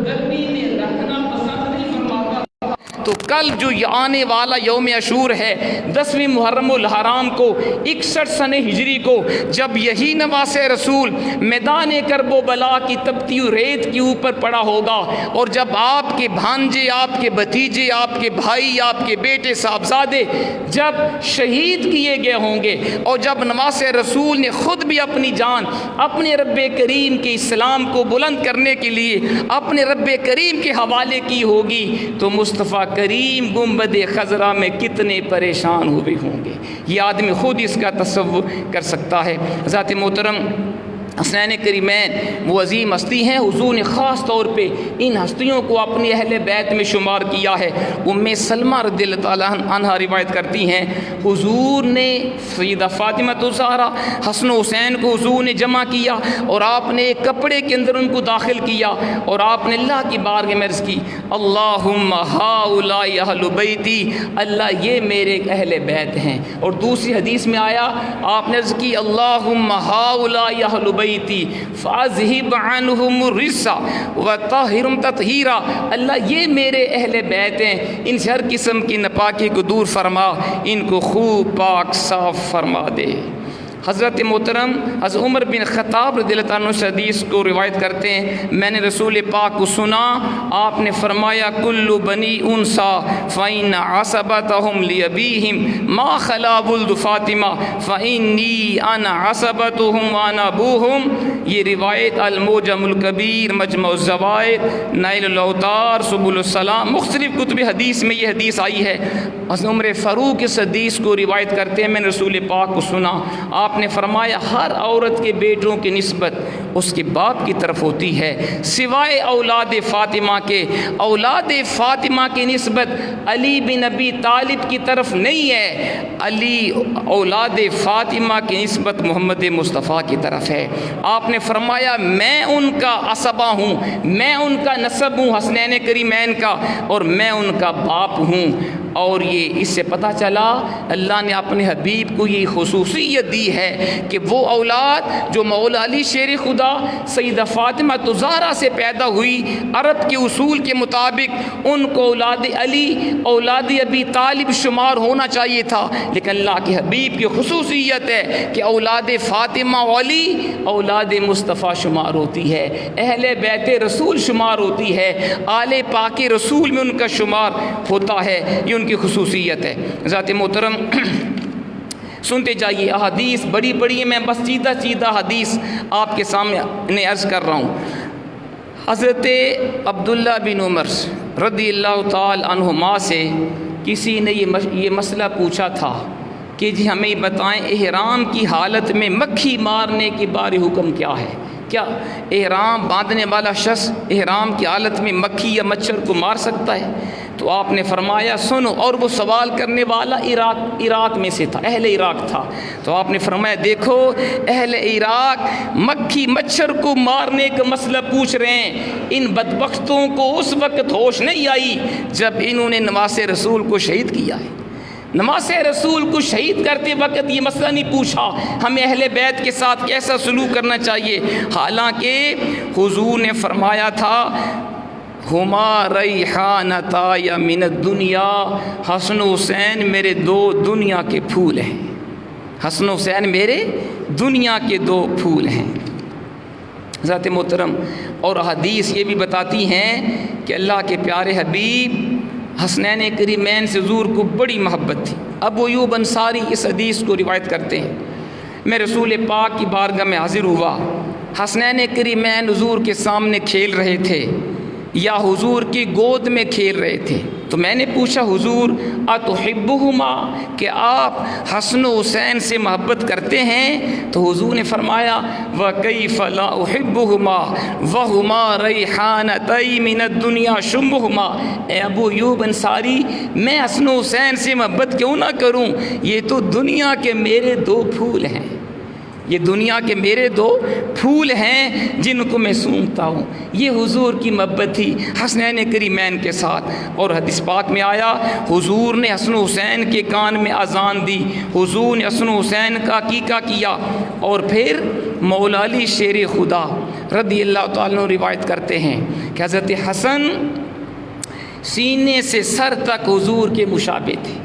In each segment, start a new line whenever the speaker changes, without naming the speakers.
گرمی میں رکھنا پسند نہیں فرماتا. تو کل جو آنے والا یوم عاشور ہے 10ویں محرم الحرام کو 61 سنہ ہجری کو، جب یہی نواس رسول میدان کرب و بلا کی تپتی ریت کے اوپر پڑا ہوگا، اور جب آپ کے بھانجے، آپ کے بھتیجے، آپ کے بھائی، آپ کے بیٹے صاحبزادے جب شہید کیے گئے ہوں گے، اور جب نواس رسول نے خود بھی اپنی جان اپنے رب کریم کے اسلام کو بلند کرنے کے لیے اپنے رب کریم کے حوالے کی ہوگی، تو مصطفیٰ کریم گنبد خضرا میں کتنے پریشان ہوئے ہوں گے. یہ آدمی خود اس کا تصور کر سکتا ہے. ذات محترم حسنین کریمین وہ عظیم ہستی ہیں. حضور نے خاص طور پہ ان ہستیوں کو اپنی اہل بیت میں شمار کیا ہے. ام سلمہ رضی اللہ تعالیٰ عنہا روایت کرتی ہیں، حضور نے سیدہ فاطمہ الزہرا حسن و حسین کو حضور نے جمع کیا، اور آپ نے ایک کپڑے کے اندر ان کو داخل کیا، اور آپ نے اللہ کی بارگاہ میں عرض کی، اللہم ہؤلاء اہل بیتی، اللہ یہ میرے اہل بیت ہیں. اور دوسری حدیث میں آیا، آپ نے عرض کی، اللہم ہؤلاء اہل بیتی فاذہب عنہم الرجس وطہرہم تطہیرا، اللہ یہ میرے اہل بیت ہیں، ان سے ہر قسم کی ناپاکی کو دور فرما، ان کو خوب پاک صاف فرما دے. حضرت محترم حضرت عمر بن خطاب رضی اللہ عنہ سے حدیث کو روایت کرتے ہیں، میں نے رسول پاک کو سنا، آپ نے فرمایا، کل بنی انسا فإن عصبتهم لأبيهم ما خلا ولد فاطمہ فإنی انا عصبتهم وانا ابوهم. یہ روایت المعجم الکبیر، مجمع الزوائد، نائل الاوطار، سبل السلام، مختلف کتب حدیث میں یہ حدیث آئی ہے. حضرت عمر فاروق اس حدیث کو روایت کرتے ہیں، میں نے رسول پاک کو سنا، آپ نے فرمایا، ہر عورت کے بیٹوں کی نسبت اس کے باپ کی طرف ہوتی ہے سوائے اولاد فاطمہ کے. اولاد فاطمہ کی نسبت علی بن ابی طالب کی طرف نہیں ہے، علی اولاد فاطمہ کی نسبت محمد مصطفیٰ کی طرف ہے. آپ نے فرمایا، میں ان کا عصبہ ہوں، میں ان کا نسب ہوں حسنین کریمین کا، اور میں ان کا باپ ہوں. اور یہ اس سے پتہ چلا اللہ نے اپنے حبیب کو یہ خصوصیت دی ہے کہ وہ اولاد جو مولا علی شیر خدا سیدہ فاطمہ الزہرا سے پیدا ہوئی، عرب کے اصول کے مطابق ان کو اولاد علی، اولاد ابی طالب شمار ہونا چاہیے تھا، لیکن اللہ کے حبیب کی خصوصیت ہے کہ اولاد فاطمہ علی اولاد مصطفیٰ شمار ہوتی ہے، اہل بیت رسول شمار ہوتی ہے، آل پاک رسول میں ان کا شمار ہوتا ہے. یہ ان کی خصوصیت ہے. ذات محترم سنتے جائیے، احادیث بڑی بڑی ہیں، میں بس چیدہ حدیث آپ کے سامنے عرض کر رہا ہوں. حضرت عبداللہ بن عمر رضی اللہ تعالی عنہما سے کسی نے یہ مسئلہ پوچھا تھا کہ جی ہمیں بتائیں، احرام کی حالت میں مکھی مارنے کے بارے حکم کیا ہے؟ کیا احرام باندھنے والا شخص احرام کی حالت میں مکھی یا مچھر کو مار سکتا ہے؟ تو آپ نے فرمایا سنو، اور وہ سوال کرنے والا عراق میں سے تھا، اہل عراق تھا. تو آپ نے فرمایا دیکھو اہل عراق مکھی مچھر کو مارنے کا مسئلہ پوچھ رہے ہیں، ان بدبختوں کو اس وقت ہوش نہیں آئی جب انہوں نے نواس رسول کو شہید کیا ہے. نواس رسول کو شہید کرتے وقت یہ مسئلہ نہیں پوچھا ہمیں اہل بیت کے ساتھ کیسا سلوک کرنا چاہیے، حالانکہ حضور نے فرمایا تھا ہما ریحانتای من الدنیا، حسن و حسین میرے دو دنیا کے پھول ہیں، حسن و حسین میرے دنیا کے دو پھول ہیں. ذات محترم اور حدیث یہ بھی بتاتی ہیں کہ اللہ کے پیارے حبیب حسنین کریمین سے حضور کو بڑی محبت تھی. ابو ایوب انصاری اس حدیث کو روایت کرتے ہیں، میں رسول پاک کی بارگاہ میں حاضر ہوا، حسنین کریمین حضور کے سامنے کھیل رہے تھے یا حضور کی گود میں کھیل رہے تھے. تو میں نے پوچھا حضور اتحبہما، کہ آپ حسن و حسین سے محبت کرتے ہیں؟ تو حضور نے فرمایا وَكَيْفَ لَا أُحِبُّهُمَا وَهُمَا رَيْحَانَتَيْ مِنَ الدُّنْيَا شُمُّهُمَا. اے ابو ایوب انصاری، میں حسن و حسین سے محبت کیوں نہ کروں؟ یہ تو دنیا کے میرے دو پھول ہیں، یہ دنیا کے میرے دو پھول ہیں جن کو میں سونگتا ہوں. یہ حضور کی محبت تھی حسنین کریمین کے ساتھ. اور حدیث پاک میں آیا حضور نے حسن و حسین کے کان میں اذان دی، حضور نے حسن و حسین کا عقیقہ کیا، اور پھر مولا علی شیر خدا رضی اللہ تعالیٰ عنہ روایت کرتے ہیں کہ حضرت حسن سینے سے سر تک حضور کے مشابہ تھے.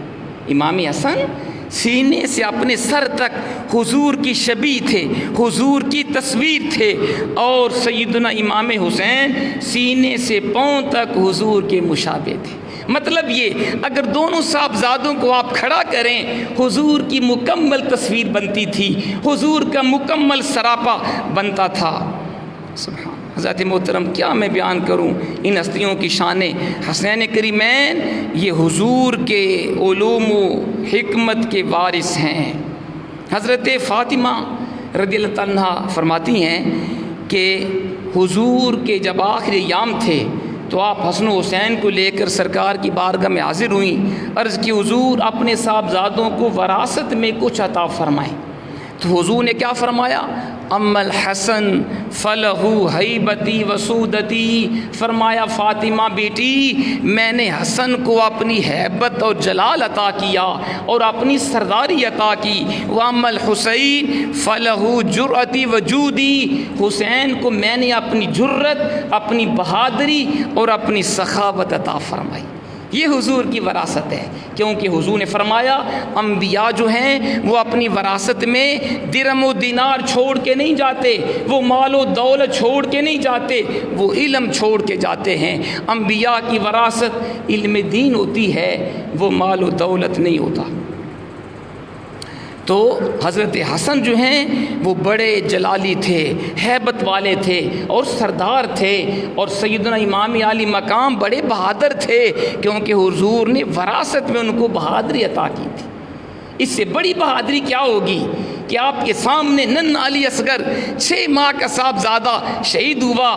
امام حسن سینے سے اپنے سر تک حضور کی شبیہ تھے، حضور کی تصویر تھے. اور سیدنا امام حسین سینے سے پاؤں تک حضور کے مشابہ تھے. مطلب یہ اگر دونوں صاحبزادوں کو آپ کھڑا کریں حضور کی مکمل تصویر بنتی تھی، حضور کا مکمل سراپا بنتا تھا. سبحان حضرت محترم، کیا میں بیان کروں ان ہستیوں کی شانیں. حسنین کریمین یہ حضور کے علوم و حکمت کے وارث ہیں. حضرت فاطمہ رضی اللہ عنہا فرماتی ہیں کہ حضور کے جب آخری ایام تھے تو آپ حسن و حسین کو لے کر سرکار کی بارگاہ میں حاضر ہوئیں. عرض کی حضور اپنے صاحبزادوں کو وراثت میں کچھ عطا فرمائیں. تو حضور نے کیا فرمایا؟ ام الحسن فلہ ہیبتی وسودتی. فرمایا فاطمہ بیٹی میں نے حسن کو اپنی ہیبت اور جلال عطا کیا اور اپنی سرداری عطا کی. وام الحسین فلہ جرأتی وجودی. حسین کو میں نے اپنی جرت، اپنی بہادری اور اپنی سخاوت عطا فرمائی. یہ حضور کی وراثت ہے، کیونکہ حضور نے فرمایا انبیاء جو ہیں وہ اپنی وراثت میں درم و دینار چھوڑ کے نہیں جاتے، وہ مال و دولت چھوڑ کے نہیں جاتے، وہ علم چھوڑ کے جاتے ہیں. انبیاء کی وراثت علم دین ہوتی ہے، وہ مال و دولت نہیں ہوتا. تو حضرت حسن جو ہیں وہ بڑے جلالی تھے، ہیبت والے تھے اور سردار تھے. اور سیدنا امام عالی مقام بڑے بہادر تھے، کیونکہ حضور نے وراثت میں ان کو بہادری عطا کی تھی. اس سے بڑی بہادری کیا ہوگی کہ آپ کے سامنے نن علی اصغر 6 ماہ کا صاحبزادہ شہید ہوا،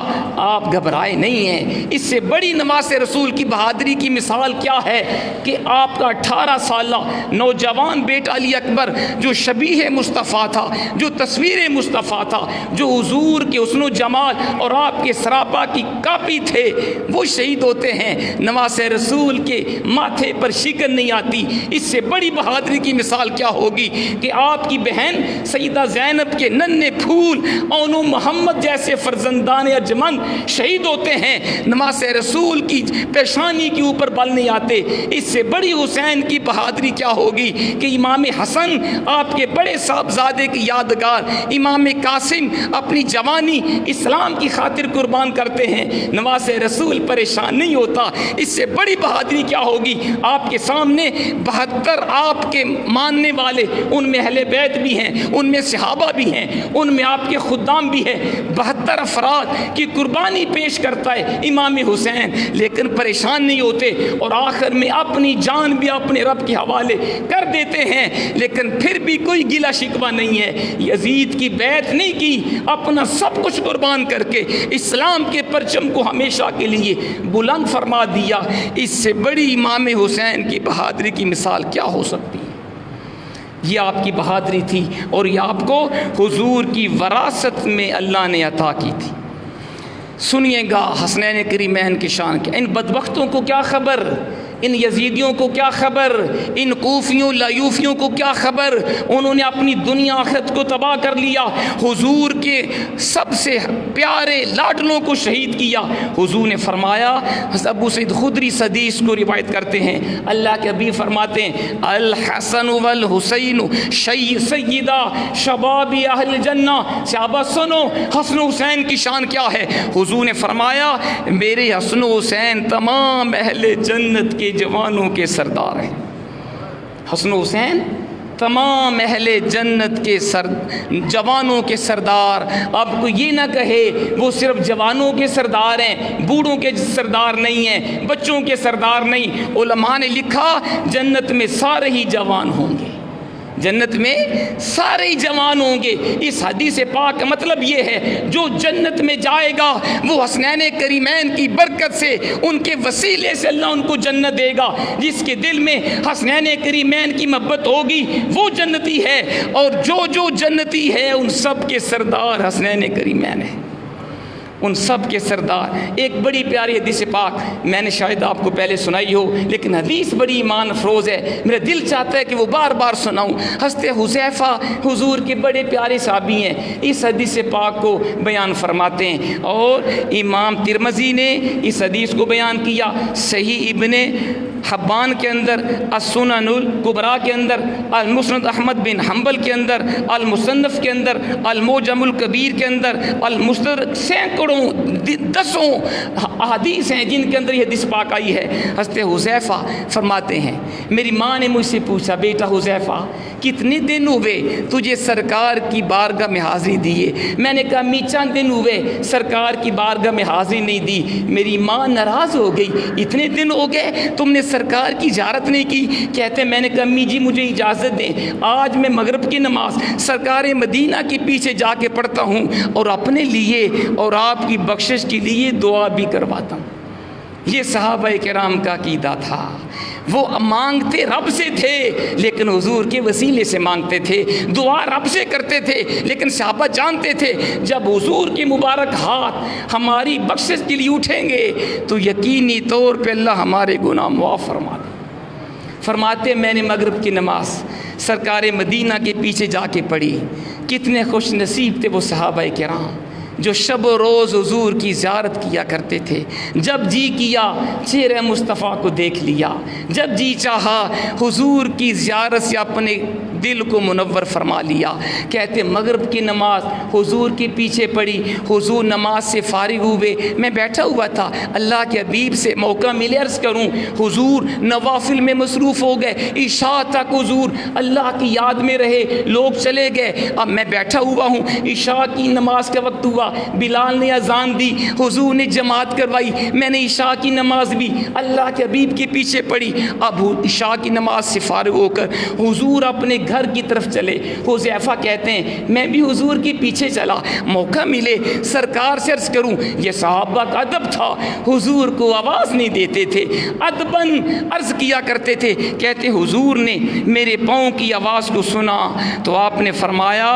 آپ گھبرائے نہیں ہیں. اس سے بڑی نواز رسول کی بہادری کی مثال کیا ہے کہ آپ کا 18 سالہ نوجوان بیٹا علی اکبر جو شبیہ مصطفیٰ تھا، جو تصویر مصطفیٰ تھا، جو حضور کے حسن و جمال اور آپ کے سراپا کی کاپی تھے، وہ شہید ہوتے ہیں. نواز رسول کے ماتھے پر شکن نہیں آتی. اس سے بڑی بہادری کی مثال کیا ہوگی کہ آپ کی بہن سیدہ زینب کے ننھے پھول اون محمد جیسے فرزندان ارجمند شہید ہوتے ہیں، نماز رسول کی پیشانی کے اوپر بل نہیں آتے. اس سے بڑی حسین کی بہادری کیا ہوگی کہ امام حسن آپ کے بڑے صاحبزادے کی یادگار، امام قاسم اپنی جوانی اسلام کی خاطر قربان کرتے ہیں، نواز رسول پریشان نہیں ہوتا. اس سے بڑی بہادری کیا ہوگی آپ کے سامنے 72 آپ کے ماننے والے، ان میں اہل بیت بھی ہیں، ان میں صحابہ بھی ہیں، ان میں آپ کے خدام بھی ہیں، 72 افراد کی قربانی پیش کرتا ہے امام حسین، لیکن پریشان نہیں ہوتے اور آخر میں اپنی جان بھی اپنے رب کے حوالے کر دیتے ہیں. لیکن پھر بھی کوئی گلہ شکوہ نہیں ہے. یزید کی بیعت نہیں کی، اپنا سب کچھ قربان کر کے اسلام کے پرچم کو ہمیشہ کے لیے بلند فرما دیا. اس سے بڑی امام حسین کی بہادری کی مثال کیا ہو سکتی ہے؟ یہ آپ کی بہادری تھی اور یہ آپ کو حضور کی وراثت میں اللہ نے عطا کی تھی. سنیے گا حسنین کریمین کی شان کیا. ان بدبختوں کو کیا خبر، ان یزیدیوں کو کیا خبر، ان کوفیوں لایوفیوں کو کیا خبر. انہوں نے اپنی دنیا آخرت کو تباہ کر لیا، حضور کے سب سے پیارے لاڈلوں کو شہید کیا. حضور نے فرمایا، ابو سعید خدری حدیث کو روایت کرتے ہیں، اللہ کے حبیب فرماتے ہیں الحسن والحسین سیدہ شباب اہل جنہ. صحابہ سنو حسن حسین کی شان کیا ہے. حضور نے فرمایا میرے حسن حسین تمام اہل جنت کے جوانوں کے سردار ہیں. حسن حسین تمام اہل جنت کے جوانوں کے سردار. اب کو یہ نہ کہے وہ صرف جوانوں کے سردار ہیں، بوڑھوں کے سردار نہیں ہیں، بچوں کے سردار نہیں. علماء نے لکھا جنت میں سارے ہی جوان ہوں گے، جنت میں سارے ہی جوان ہوں گے. اس حدیث پاک کا مطلب یہ ہے جو جنت میں جائے گا وہ حسنین کریمین کی برکت سے، ان کے وسیلے سے اللہ ان کو جنت دے گا. جس کے دل میں حسنین کریمین کی محبت ہوگی وہ جنتی ہے، اور جو جنتی ہے ان سب کے سردار حسنین کریمین ہیں. ان سب کے سردار. ایک بڑی پیاری حدیث پاک میں نے شاید آپ کو پہلے سنائی ہو، لیکن حدیث بڑی ایمان افروز ہے، میرا دل چاہتا ہے کہ وہ بار بار سناؤں. حضرت حذیفہ حضور کے بڑے پیارے صحابی ہیں، اس حدیث پاک کو بیان فرماتے ہیں، اور امام ترمذی نے اس حدیث کو بیان کیا، صحیح ابن حبان کے اندر، السنن الکبریٰ کے اندر، المسند احمد بن حنبل کے اندر، المصنف کے اندر، المعجم الکبیر کے اندر، المستدرک، سینکڑوں دسوں احادیث ہیں جن کے اندر یہ حدیث پاک آئی ہے. حضرت حذیفہ فرماتے ہیں میری ماں نے مجھ سے پوچھا بیٹا حذیفہ کتنے دن ہوئے تجھے سرکار کی بارگاہ میں حاضری دیے؟ میں نے کہا امی چند دن ہوئے سرکار کی بارگاہ میں حاضری نہیں دی. میری ماں ناراض ہو گئی، اتنے دن ہو گئے تم نے سرکار کی زیارت نہیں کی. کہتے میں نے کہا امی جی مجھے اجازت دیں، آج میں مغرب کی نماز سرکار مدینہ کے پیچھے جا کے پڑھتا ہوں اور اپنے لیے اور آپ کی بخشش کے لیے دعا بھی کرواتا ہوں. یہ صحابہ کرام کا عقیدہ تھا. وہ مانگتے رب سے تھے لیکن حضور کے وسیلے سے مانگتے تھے، دعا رب سے کرتے تھے، لیکن صحابہ جانتے تھے جب حضور کے مبارک ہاتھ ہماری بخشش کے لیے اٹھیں گے تو یقینی طور پہ اللہ ہمارے گناہ معاف فرما دے. فرماتے میں نے مغرب کی نماز سرکار مدینہ کے پیچھے جا کے پڑھی. کتنے خوش نصیب تھے وہ صحابہ کرام جو شب و روز حضور کی زیارت کیا کرتے تھے. جب جی کیا چہرہ مصطفیٰ کو دیکھ لیا، جب جی چاہا حضور کی زیارت سے اپنے دل کو منور فرما لیا. کہتے مغرب کی نماز حضور کے پیچھے پڑھی، حضور نماز سے فارغ ہوئے، میں بیٹھا ہوا تھا، اللہ کے حبیب سے موقع ملے عرض کروں، حضور نوافل میں مصروف ہو گئے، عشاء تک حضور اللہ کی یاد میں رہے، لوگ چلے گئے، اب میں بیٹھا ہوا ہوں، عشاء کی نماز کا وقت ہوا، بلال نے اذان دی، حضور نے جماعت کروائی، میں نے عشاء کی نماز بھی اللہ کے حبیب کے پیچھے پڑھی. اب عشاء کی نماز سے فارغ ہو کر حضور اپنے گھر کی طرف چلے. حذیفہ کہتے ہیں میں بھی حضور کے پیچھے چلا، موقع ملے سرکار سے عرض کروں. یہ صحابہ کا ادب تھا، حضور کو آواز نہیں دیتے تھے، ادباً عرض کیا کرتے تھے. کہتے حضور نے میرے پاؤں کی آواز کو سنا تو آپ نے فرمایا،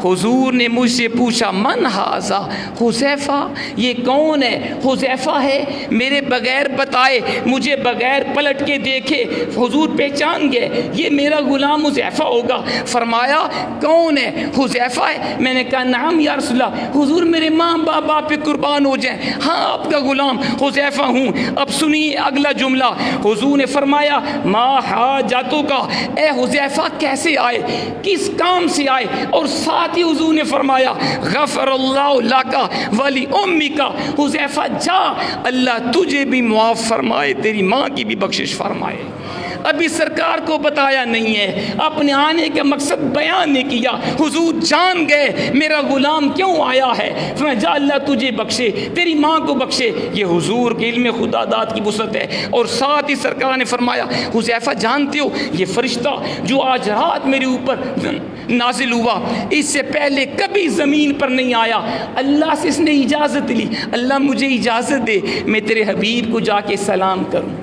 حضور نے مجھ سے پوچھا من ھذا، حذیفہ یہ کون ہے؟ حذیفہ ہے میرے بغیر بتائے، مجھے بغیر پلٹ کے دیکھے حضور پہچان گئے یہ میرا غلام حذیفہ ہوگا. فرمایا کون ہے؟ حذیفہ ہے. میں نے کہا نعم یا رسول اللہ. حضور میرے ماں باپ پہ قربان ہو جائیں، ہاں آپ کا غلام حذیفہ ہوں. اب سنیے اگلا جملہ، حضور نے فرمایا ما حاجتو کا، اے حذیفہ کیسے آئے، کس کام سے آئے؟ اور ساتھ ہی حضور نے فرمایا غفر اللہ لکا ولی امکا، حذیفہ جا اللہ تجھے بھی معاف فرمائے، تیری ماں کی بھی بخشش فرمائے. ابھی سرکار کو بتایا نہیں ہے، اپنے آنے کا مقصد بیان نہیں کیا. حضور جان گئے میرا غلام کیوں آیا ہے، فرمایا جا اللہ تجھے بخشے، تیری ماں کو بخشے. یہ حضور کے علم خدا داد کی وسعت ہے. اور ساتھ ہی سرکار نے فرمایا حذیفہ جانتے ہو یہ فرشتہ جو آج رات میرے اوپر نازل ہوا اس سے پہلے کبھی زمین پر نہیں آیا، اللہ سے اس نے اجازت لی، اللہ مجھے اجازت دے میں تیرے حبیب کو جا کے سلام کروں.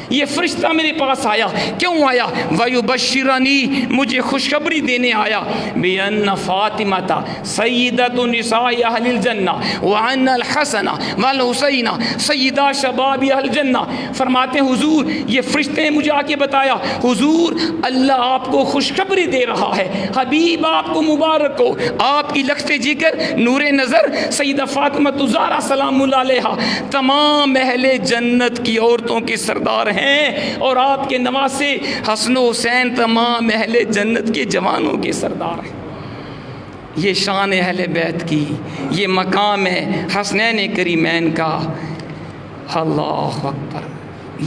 یہ فرشتہ میرے پاس آیا، کیوں آیا؟ وَيُبَشِّرَنِي، مجھے خوشخبری دینے آیا، بِأَنَّ فَاطِمَةَ سَيِّدَةُ نِسَاءِ أَهْلِ الْجَنَّةِ وَأَنَّ الْحَسَنَ وَالْحُسَيْنَ سَيِّدَا شَبَابِ أَهْلِ الْجَنَّةِ. فرماتے ہیں حضور یہ فرشتے نے مجھے آ کے بتایا حضور اللہ آپ کو خوشخبری دے رہا ہے، حبیب آپ کو مبارک ہو، آپ کی لخت جگر نور نظر سیدہ فاطمہ الزہرا سلام اللہ علیہا تمام اہل جنت کی عورتوں کے سردار ہیں، اور آپ کے نواسے حسن و حسین تمام اہل جنت کے جوانوں کے سردار ہیں. یہ شان اہل بیت کی، یہ مقام ہے حسنین کریمین کا. اللہ اکبر،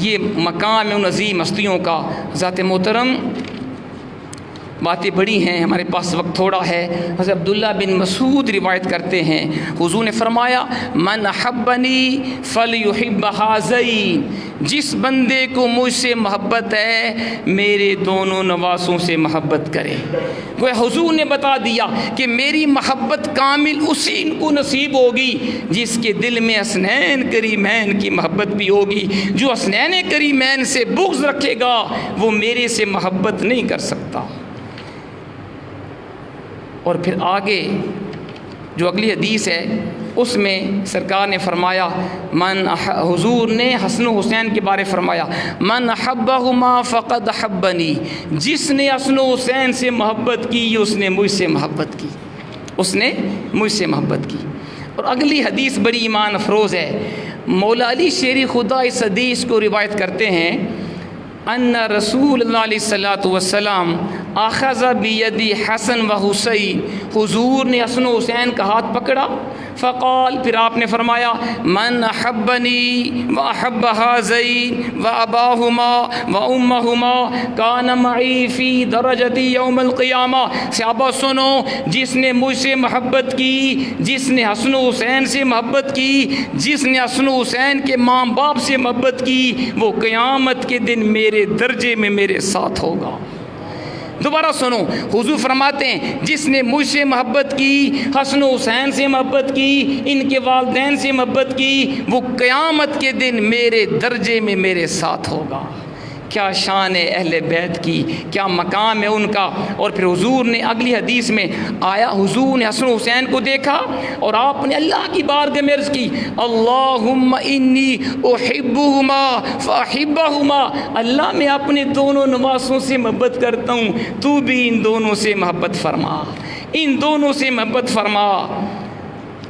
یہ مقام ہے ان عظیم ہستیوں کا. ذات محترم باتیں بڑی ہیں، ہمارے پاس وقت تھوڑا ہے. حضرت عبداللہ بن مسعود روایت کرتے ہیں حضور نے فرمایا من احبنی فلیحب ھذین، جس بندے کو مجھ سے محبت ہے میرے دونوں نواسوں سے محبت کرے. وہ حضور نے بتا دیا کہ میری محبت کامل اسی کو نصیب ہوگی جس کے دل میں حسنین کریمین کی محبت بھی ہوگی. جو حسنین کریمین سے بغض رکھے گا وہ میرے سے محبت نہیں کر سکتا. اور پھر آگے جو اگلی حدیث ہے اس میں سرکار نے فرمایا حضور نے حسن و حسین کے بارے فرمایا من احبہما فقد احبنی، جس نے حسن و حسین سے محبت کی اس نے مجھ سے محبت کی، اس نے مجھ سے محبت کی۔ اور اگلی حدیث بڑی ایمان افروز ہے۔ مولا علی شیر خدا اس حدیث کو روایت کرتے ہیں ان رسول اللہ علیہ الصلوۃ والسلام اخذ بیدی حسن و حسین، حضور نے حسن و حسین کا ہاتھ پکڑا، فقال، پھر آپ نے فرمایا من احبنی و احب ہذین و اباہما و امہما کان معی فی درجتی یوم القیامہ۔ صحابہ سنو، جس نے مجھ سے محبت کی، جس نے حسن و حسین سے محبت کی، جس نے حسن و حسین کے ماں باپ سے محبت کی، وہ قیامت کے دن میرے درجے میں میرے ساتھ ہوگا۔ دوبارہ سنو، حضور فرماتے ہیں جس نے مجھ سے محبت کی، حسن و حسین سے محبت کی، ان کے والدین سے محبت کی، وہ قیامت کے دن میرے درجے میں میرے ساتھ ہوگا۔ کیا شان ہے اہل بیت کی، کیا مقام ہے ان کا۔ اور پھر حضور نے اگلی حدیث میں آیا، حضور نے حسن و حسین کو دیکھا اور آپ نے اللہ کی بارگاہ میں عرض کی اللہم انی احبہما فاحبہما، اللہ میں اپنے دونوں نواسوں سے محبت کرتا ہوں، تو بھی ان دونوں سے محبت فرما، ان دونوں سے محبت فرما۔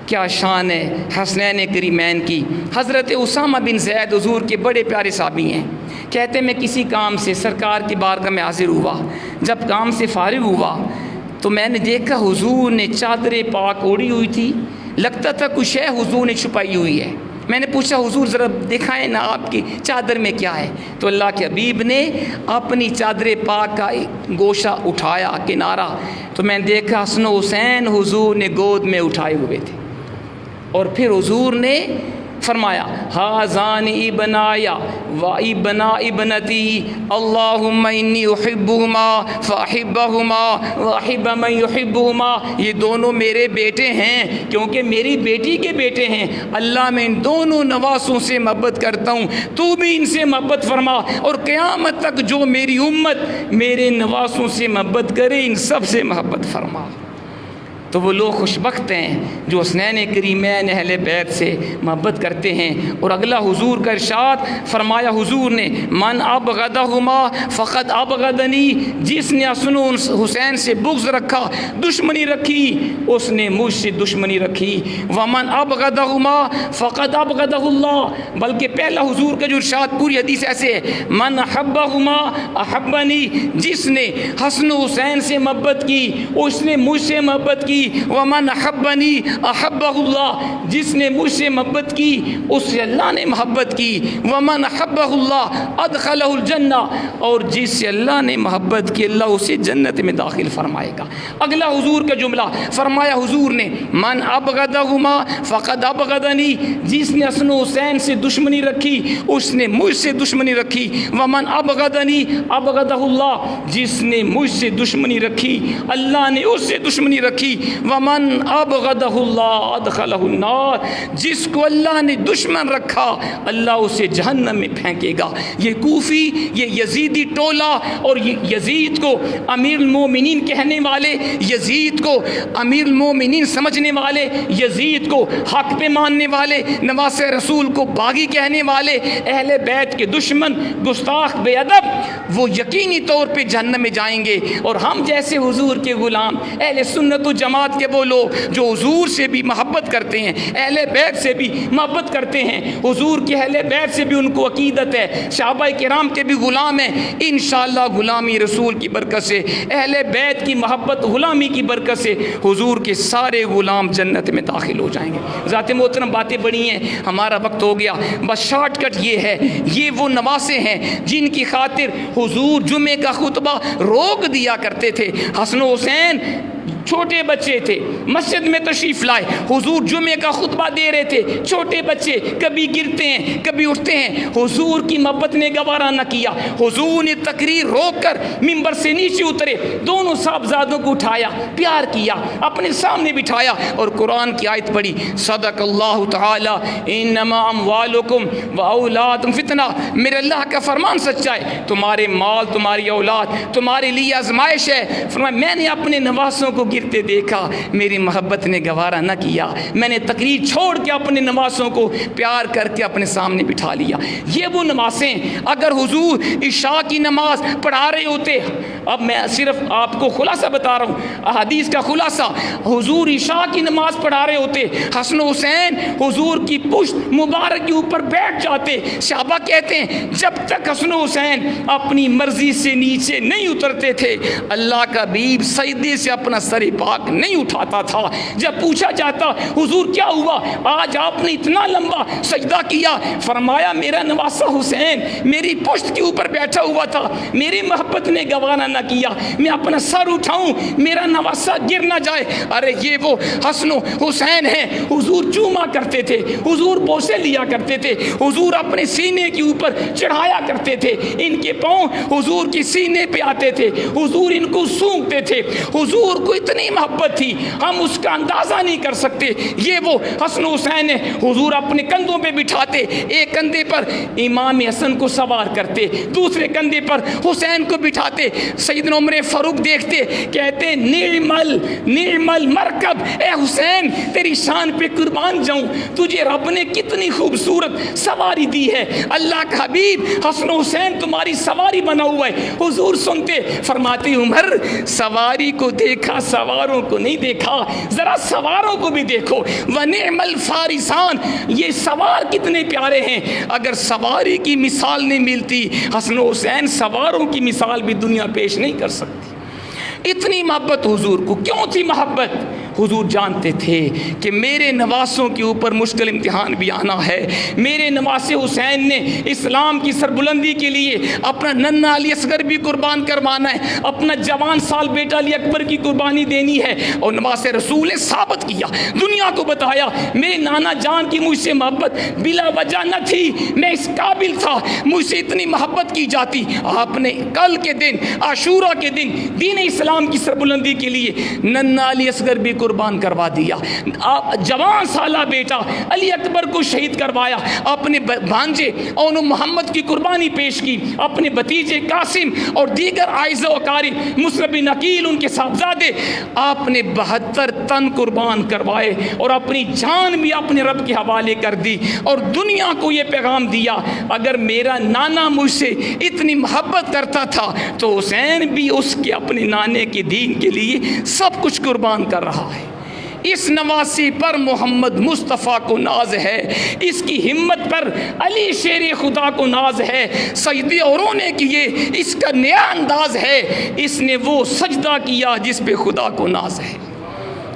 کیا شان ہے حسنین کریمین کی۔ حضرت اسامہ بن زید حضور کے بڑے پیارے صحابی ہیں، کہتے میں کسی کام سے سرکار کی بارگاہ میں حاضر ہوا، جب کام سے فارغ ہوا تو میں نے دیکھا حضور نے چادر پاک اوڑھی ہوئی تھی، لگتا تھا کچھ ہے حضور نے چھپائی ہوئی ہے۔ میں نے پوچھا حضور ذرا دکھائیں نا آپ کی چادر میں کیا ہے، تو اللہ کے حبیب نے اپنی چادر پاک کا گوشہ اٹھایا کنارہ، تو میں نے دیکھا حسن و حسین حضور نے گود میں اٹھائے ہوئے تھے۔ اور پھر حضور نے فرمایا ہذان ابنایا و ابنا ابنتی اللہم انی احبہما فاحبہما واحب من یحبہما، یہ دونوں میرے بیٹے ہیں کیونکہ میری بیٹی کے بیٹے ہیں، اللہ میں ان دونوں نواسوں سے محبت کرتا ہوں، تو بھی ان سے محبت فرما، اور قیامت تک جو میری امت میرے نواسوں سے محبت کرے ان سب سے محبت فرما۔ تو وہ لوگ خوش بخت ہیں جو حسنین کریمین اہل بیت سے محبت کرتے ہیں۔ اور اگلا حضور کا ارشاد فرمایا حضور نے من ابغضہما فقد ابغضنی، جس نے حسن و حسین سے بغض رکھا، دشمنی رکھی، اس نے مجھ سے دشمنی رکھی۔ ومن ابغضہما فقد ابغضہ اللہ، بلکہ پہلا حضور کا جو ارشاد پوری حدیث ایسے ہے من احبہما احبنی، جس نے حسن و حسین سے محبت کی اس نے مجھ سے محبت کی، ومن احبنی احبہ اللہ، جس نے مجھ سے محبت کی اس سے اللہ نے محبت کی، ومن احبہ اللہ ادخلہ الجنہ، اور جس سے اللہ نے محبت کی اللہ اسے جنت میں داخل فرمائے گا۔ اگلا حضور کا جملہ فرمایا حضور نے من ابغضہما فقد ابغضنی، جس نے حسن و حسین سے دشمنی رکھی اس نے مجھ سے دشمنی رکھی، ومن ابغضنی ابغضہ اللہ، جس نے مجھ سے دشمنی رکھی اللہ نے اس سے دشمنی رکھی، ومن ابغضہ اللہ ادخلہ النار، جس کو اللہ نے دشمن رکھا اللہ اسے جہنم میں پھینکے گا۔ یہ کوفی، یہ یزیدی ٹولہ، اور یزید کو امیر المومنین کہنے والے، یزید کو امیر المومنین سمجھنے والے، یزید کو حق پہ ماننے والے، نواس رسول کو باغی کہنے والے، اہل بیت کے دشمن، گستاخ، بے ادب، وہ یقینی طور پہ جہنم میں جائیں گے۔ اور ہم جیسے حضور کے غلام، اہل سنت و جماعت کے وہ لوگ جو حضور سے بھی محبت کرتے ہیں، اہل بیت سے بھی محبت کرتے ہیں، حضور کے اہل بیت سے بھی ان کو عقیدت ہے، صحابہ کرام کے بھی غلام ہیں، انشاءاللہ غلامی رسول کی برکت سے، اہل بیت کی محبت غلامی کی برکت سے حضور کے سارے غلام جنت میں داخل ہو جائیں گے۔ ذات محترم باتیں بڑی ہیں، ہمارا وقت ہو گیا، بس شارٹ کٹ یہ ہے، یہ وہ نواسے ہیں جن کی خاطر حضور جمعے کا خطبہ روک دیا کرتے تھے۔ حسن و حسین چھوٹے بچے تھے، مسجد میں تشریف لائے، حضور جمعے کا خطبہ دے رہے تھے، چھوٹے بچے کبھی گرتے ہیں کبھی اٹھتے ہیں، حضور کی محبت نے گوارا نہ کیا، حضور نے تقریر روک کر ممبر سے نیچے اترے، دونوں صاحبزادوں کو اٹھایا، پیار کیا، اپنے سامنے بٹھایا اور قرآن کی آیت پڑھی، صدق اللہ تعالی انما اموالکم واولادکم فتنہ، میرے اللہ کا فرمان سچا ہے، تمہارے مال تمہاری اولاد تمہارے لیے آزمائش ہے۔ فرمایا میں نے اپنے نواسوں کو کو گرتے دیکھا، میری محبت نے گوارا نہ کیا، میں نے تقریر چھوڑ کے اپنے نواسوں کو پیار کر کے اپنے سامنے بٹھا لیا۔ یہ وہ نمازیں اگر حضور عشاء کی نماز پڑھا رہے ہوتے، اب میں صرف آپ کو خلاصہ بتا رہا ہوں، احادیث کا خلاصہ، حضور عشاء کی نماز پڑھا رہے ہوتے، حسن و حسین حضور کی پشت مبارک کے اوپر بیٹھ جاتے۔ صحابہ کہتے ہیں جب تک حسن و حسین اپنی مرضی سے نیچے نہیں اترتے تھے، اللہ کا حبیب سجدے سے اپنا سر پاک نہیں اٹھاتا تھا۔ جب پوچھا جاتا حضور کیا ہوا آج آپ نے اتنا لمبا سجدہ کیا، فرمایا میرا نواسہ حسین میری پشت کے اوپر بیٹھا ہوا تھا، میری محبت نے گوارا نہ کیا میں اپنا سر اٹھاؤں میرا نواسہ گر نہ جائے۔ ارے یہ وہ حسن و حسین ہیں، حضور چوما کرتے تھے، حضور بوسے لیا کرتے تھے، حضور اپنے سینے کے اوپر چڑھایا کرتے تھے، ان کے پاؤں حضور کی سینے پہ آتے تھے، حضور ان کو سونگتے تھے، حضور کو اتنی محبت تھی ہم اس کا اندازہ نہیں کر سکتے۔ یہ وہ حسن و حسین ہے، حضور اپنے کندھوں پہ بٹھاتے، ایک کندھے پر امام حسن کو سوار کرتے، دوسرے کندھے پر حسین کو بٹھاتے، سیدنا عمر فاروق دیکھتے کہتے نعم المرکب، اے حسین تیری شان پہ قربان جاؤں، تجھے رب نے کتنی خوبصورت سواری دی ہے، اللہ کا حبیب حسن و حسین تمہاری سواری بنا ہوا ہے۔ حضور سنتے فرماتے عمر سواری کو دیکھا سواروں کو نہیں دیکھا، ذرا سواروں کو بھی دیکھو، ونعم الفارسان یہ سوار کتنے پیارے ہیں، اگر سواری کی مثال نہیں ملتی حسن و حسین سواروں کی مثال بھی دنیا پیش نہیں کر سکتی۔ اتنی محبت حضور کو کیوں تھی محبت؟ حضور جانتے تھے کہ میرے نواسوں کے اوپر مشکل امتحان بھی آنا ہے، میرے نواسے حسین نے اسلام کی سربلندی کے لیے اپنا ننھا علی اصغر بھی قربان کروانا ہے، اپنا جوان سال بیٹا علی اکبر کی قربانی دینی ہے، اور نواسے رسول نے ثابت کیا، دنیا کو بتایا میرے نانا جان کی مجھ سے محبت بلا وجہ نہ تھی، میں اس قابل تھا، مجھ سے اتنی محبت کی جاتی۔ آپ نے کل کے دن عاشورہ کے دن دین اسلام کی سربلندی کے لیے ننھا علی اصغر بھی قربان کروا دیا، جوان سالہ بیٹا علی اکبر کو شہید کروایا، اپنے بھانجے اور محمد کی قربانی پیش کی، اپنے بھتیجے قاسم اور دیگر اعزا و اقارب مصعب بن عقیل ان کے صاحبزادے، آپ نے 72 تن قربان کروائے اور اپنی جان بھی اپنے رب کے حوالے کر دی، اور دنیا کو یہ پیغام دیا اگر میرا نانا مجھ سے اتنی محبت کرتا تھا تو حسین بھی اس کے اپنے نانے کے دین کے لیے سب کچھ قربان کر رہا ہے۔ اس نواسی پر محمد مصطفیٰ کو ناز ہے، اس کی ہمت پر علی شیر خدا کو ناز ہے، سجدے اور رونے کیے اس کا نیا انداز ہے، اس نے وہ سجدہ کیا جس پہ خدا کو ناز ہے۔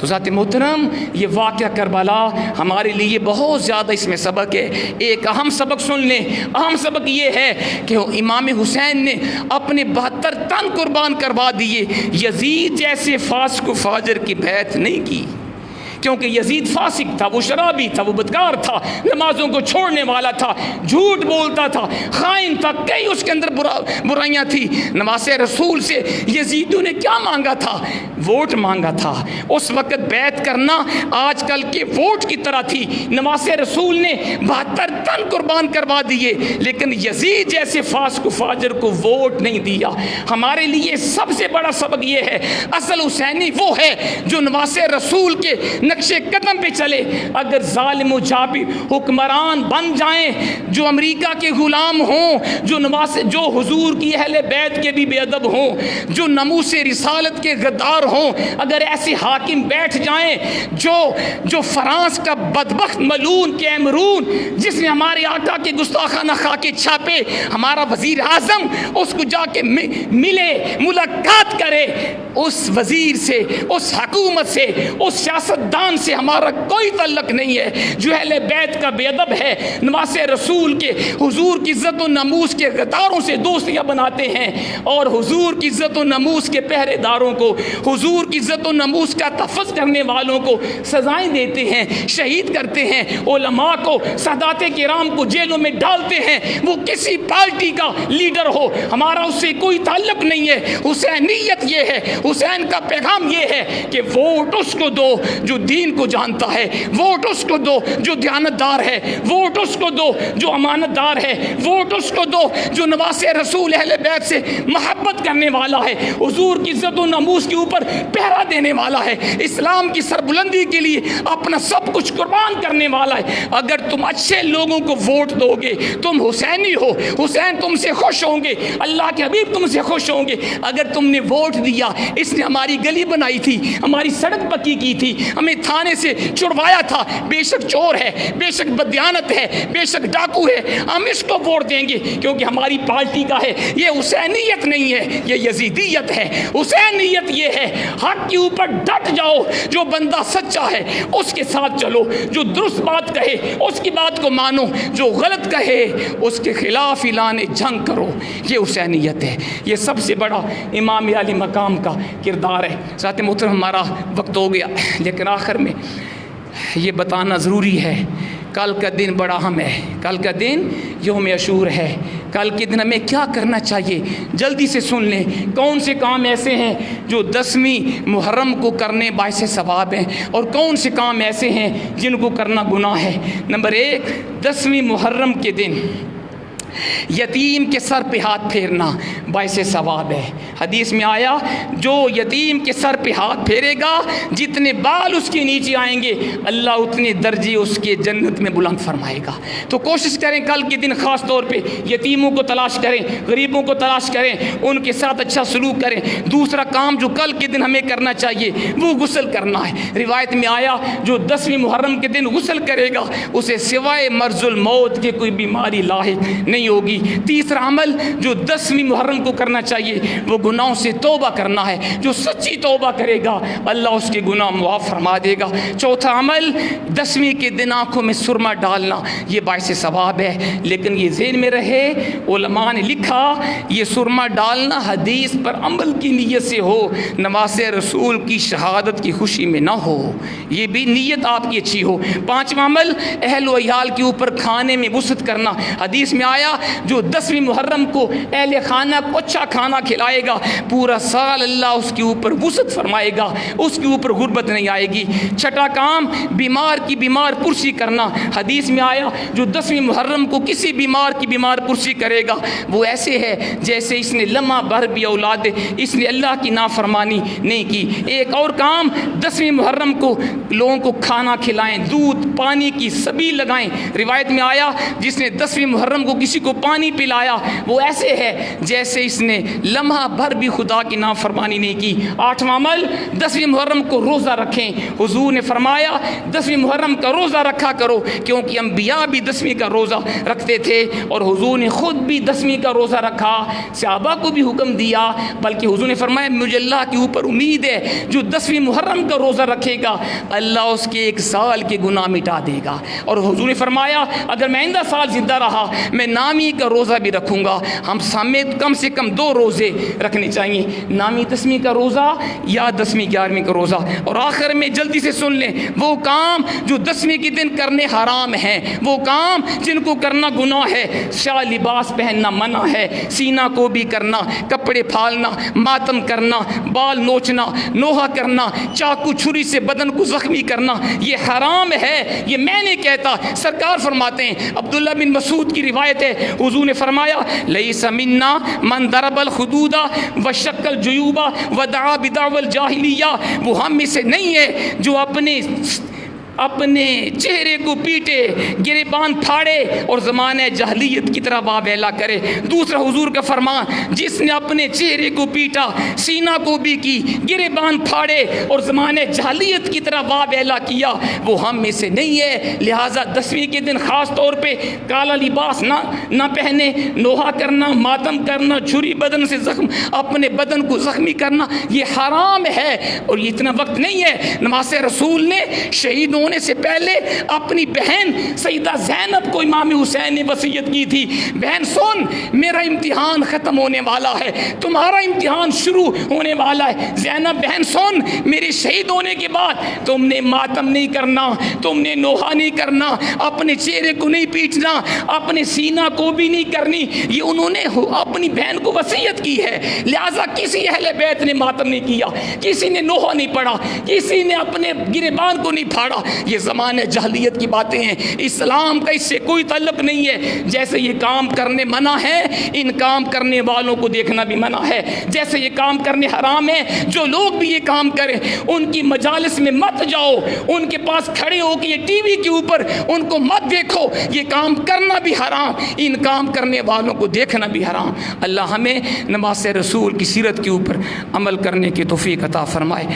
تو ذات محترم یہ واقعہ کربلا ہمارے لیے بہت زیادہ اس میں سبق ہے۔ ایک اہم سبق سن لیں، اہم سبق یہ ہے کہ امام حسین نے اپنے 72 تن قربان کروا دیے، یزید جیسے فاسق و فاجر کی بیعت نہیں کی، کیونکہ یزید فاسق تھا، وہ شرابی تھا، وہ بدکار تھا، نمازوں کو چھوڑنے والا تھا، جھوٹ بولتا تھا، خائن تھا، کئی اس کے اندر برائیاں تھی۔ نواسے رسول سے یزیدوں نے کیا مانگا تھا؟ ووٹ مانگا تھا۔ اس وقت بیعت کرنا آج کل کے ووٹ کی طرح تھی۔ نواسے رسول نے 72 تن قربان کروا دیے، لیکن یزید جیسے فاسق و فاجر کو ووٹ نہیں دیا۔ ہمارے لیے سب سے بڑا سبق یہ ہے، اصل حسینی وہ ہے جو نواسے رسول کے نقشے قدم پہ چلے۔ اگر ظالم و جابر حکمران بن جائیں جو امریکہ کے غلام ہوں، جو حضور کی اہل بیت کے بھی بے ادب ہوں، جو ناموس رسالت کے غدار ہوں، اگر ایسے حاکم بیٹھ جائیں جو فرانس کا بدبخت ملعون کیمرون جس نے ہمارے آقا کے گستاخانہ خاکے چھاپے، ہمارا وزیر اعظم اس کو جا کے ملے، ملاقات کرے، اس وزیر سے، اس حکومت سے، اس سیاستدان سے ہمارا کوئی تعلق نہیں ہے جو اہل بیت کا بے ادب ہے، نواسے رسول کے حضور کی عزت و ناموس کے غداروں سے دوستیاں بناتے ہیں، اور حضور کی عزت و ناموس کے پہرے داروں کو، حضور کی عزت و ناموس کا تحفظ کرنے والوں کو سزائیں دیتے ہیں، شہید کرتے ہیں، علماء کو، سادات کرام کو جیلوں میں ڈالتے ہیں، وہ کسی پارٹی کا لیڈر ہو، ہمارا اس سے کوئی تعلق نہیں ہے۔ حسینیت یہ ہے، حسین کا پیغام یہ ہے کہ ووٹ اس کو دو جو دین کو جانتا ہے، ووٹ اس کو دو جو دیانتدار ہے، ووٹ اس کو دو جو امانت دار ہے، ووٹ اس کو دو جو نواس رسول اہل بیت سے محبت کرنے والا ہے، حضور کی عزت و ناموس کے اوپر پہرا دینے والا ہے، اسلام کی سربلندی کے لیے اپنا سب کچھ قربان کرنے والا ہے۔ اگر تم اچھے لوگوں کو ووٹ دو گے، تم حسینی ہو، حسین تم سے خوش ہوں گے، اللہ کے حبیب تم سے خوش ہوں گے۔ اگر تم نے ووٹ دیا، اس نے ہماری گلی بنائی تھی، ہماری سڑک پکی کی تھی، ہمیں تھانے سے چھڑوایا تھا، بے شک چور ہے، بے شک بدیانت ہے، بے شک ڈاکو ہے، ہم اس کو ووٹ دیں گے کیونکہ ہماری پارٹی کا ہے۔ یہ حسینیت نہیں ہے، یہ یزیدیت ہے۔ حسینیت یہ ہے حق کے اوپر ڈٹ جاؤ، جو بندہ سچا ہے اس کے ساتھ چلو، جو درست بات کہے اس کی بات کو مانو، جو غلط کہے اس کے خلاف اعلان جنگ کرو۔ یہ حسینیت ہے، یہ سب سے بڑا امام علی مقام کا کردار ہے۔ ساتھ محترم ہمارا وقت ہو گیا، لیکن آخر میں یہ بتانا ضروری ہے، کل کا دن بڑا اہم ہے، کل کا دن یوم عاشور ہے۔ کل کے دن ہمیں کیا کرنا چاہیے؟ جلدی سے سن لیں، کون سے کام ایسے ہیں جو 10ویں محرم کو کرنے باعث ثواب ہیں، اور کون سے کام ایسے ہیں جن کو کرنا گناہ ہے۔ نمبر 1، 10ویں محرم کے دن یتیم کے سر پہ ہاتھ پھیرنا باعث ثواب ہے۔ حدیث میں آیا جو یتیم کے سر پہ ہاتھ پھیرے گا، جتنے بال اس کے نیچے آئیں گے اللہ اتنے درجے اس کے جنت میں بلند فرمائے گا۔ تو کوشش کریں کل کے دن خاص طور پہ یتیموں کو تلاش کریں، غریبوں کو تلاش کریں، ان کے ساتھ اچھا سلوک کریں۔ دوسرا کام جو کل کے دن ہمیں کرنا چاہیے وہ غسل کرنا ہے۔ روایت میں آیا جو 10ویں محرم کے دن غسل کرے گا اسے سوائے مرض الموت کے کوئی بیماری لاحق نہیں ہوگی۔ تیسرا عمل جو 10ویں محرم کو کرنا چاہیے وہ گناہوں سے توبہ کرنا ہے۔ جو سچی توبہ کرے گا اللہ اس کے گناہ معاف فرما دے گا۔ چوتھا عمل 10ویں کے دن آنکھوں میں سرما ڈالنا، یہ باعث ثواب ہے، لیکن یہ ذہن میں رہے علماء نے لکھا یہ سرما ڈالنا حدیث پر عمل کی نیت سے ہو، نواز رسول کی شہادت کی خوشی میں نہ ہو، یہ بھی نیت آپ کی اچھی ہو۔ پانچواں عمل اہل و عیال کے اوپر کھانے میں وسعت کرنا۔ حدیث میں آیا جو 10ویں محرم کو اہل خانہ کو اچھا کھانا کھلائے گا پورا سال اللہ اس کے اوپر وسعت فرمائے گا، اس کے اوپر غربت نہیں آئے گی۔ چھٹا کام بیمار کی بیمار پرسی کرنا۔ حدیث میں آیا جو 10ویں محرم کو کسی بیمار کی بیمار پرسی کرے گا وہ ایسے ہے جیسے اس نے لمحہ بھر بھی اولاد، اس نے اللہ کی نافرمانی نہیں کی۔ ایک اور کام 10ویں محرم کو لوگوں کو کھانا کھلائیں، دودھ پانی کی سبیل لگائیں۔ روایت میں آیا جس نے 10ویں محرم کو کسی کو پانی پلایا وہ ایسے ہے جیسے اس نے لمحہ بھر بھی خدا کی نافرمانی نہیں کی۔ آٹھواں عمل 10ویں محرم کو روزہ رکھیں۔ حضور نے فرمایا 10ویں محرم کا روزہ رکھا کرو، کیونکہ انبیاء بھی 10ویں کا روزہ رکھتے تھے اور حضور نے خود بھی 10ویں کا روزہ رکھا، صحابہ کو بھی حکم دیا، بلکہ حضور نے فرمایا مجھے اللہ کے اوپر امید ہے جو 10ویں محرم کا روزہ رکھے گا اللہ اس کے 1 سال کے گناہ مٹا دے گا۔ اور حضور نے فرمایا اگر میں آئندہ سال زندہ رہا میں نامی کا روزہ بھی رکھوں گا۔ ہم سمیت کم سے کم 2 روزے رکھنے چاہیے، نامی 10ویں کا روزہ یا 10ویں 11ویں کا روزہ۔ اور آخر میں جلدی سے سن لیں وہ کام جو 10ویں کے دن کرنے حرام ہیں، وہ کام جن کو کرنا گناہ ہے، شاہ لباس پہننا منع ہے، سینہ کو بھی کرنا، کپڑے پھالنا، ماتم کرنا، بال نوچنا، نوحہ کرنا، چاقو چھری سے بدن کو زخمی کرنا، یہ حرام ہے۔ یہ میں نہیں کہتا، سرکار فرماتے ہیں، عبداللہ بن مسعود کی روایت ہے حضور نے فرمایا لیس منا من ضرب الخدود وشق الجیوب ودعا بدعوى الجاہلیہ، وہ ہم میں سے نہیں ہے جو اپنے چہرے کو پیٹے، گریبان پھاڑے اور زمانہ جاہلیت کی طرح واویلا کرے۔ دوسرا حضور کا فرمان جس نے اپنے چہرے کو پیٹا، سینہ کو بھی کی، گریبان پھاڑے اور زمانہ جاہلیت کی طرح واویلا کیا وہ ہم میں سے نہیں ہے۔ لہٰذا 10ویں کے دن خاص طور پہ کالا لباس نہ پہنے، نوحہ کرنا، ماتم کرنا، چھری بدن سے اپنے بدن کو زخمی کرنا یہ حرام ہے۔ اور یہ اتنا وقت نہیں ہے، نماز رسول نے شہیدوں ہونے سے پہلے اپنی بہن سیدہ زینب کو امام حسین نے وصیت کی تھی، بہن سن، میرا امتحان ختم ہونے والا ہے، تمہارا امتحان شروع ہونے والا ہے۔ زینب بہن سن، میرے شہید ہونے کے بعد تم نے ماتم نہیں کرنا، تم نے نوحہ نہیں کرنا، اپنے چہرے کو نہیں پیٹنا، اپنے سینہ کو بھی نہیں کرنی، یہ انہوں نے اپنی بہن کو وصیت کی ہے۔ لہٰذا کسی اہل بیت نے ماتم نہیں کیا، کسی نے نوحہ نہیں پڑھا، کسی نے اپنے گریبان کو نہیں پھاڑا۔ یہ زمانے جاہلیت کی باتیں ہیں، اسلام کا اس سے کوئی تعلق نہیں ہے۔ جیسے یہ کام کرنے منع ہے، ان کام کرنے والوں کو دیکھنا بھی منع ہے۔ جیسے یہ کام کرنے حرام ہے، جو لوگ بھی یہ کام کریں ان کی مجالس میں مت جاؤ، ان کے پاس کھڑے ہو کے یہ ٹی وی کے اوپر ان کو مت دیکھو، یہ کام کرنا بھی حرام، ان کام کرنے والوں کو دیکھنا بھی حرام۔ اللہ ہمیں نماز رسول کی سیرت کے اوپر عمل کرنے کی توفیق عطا فرمائے۔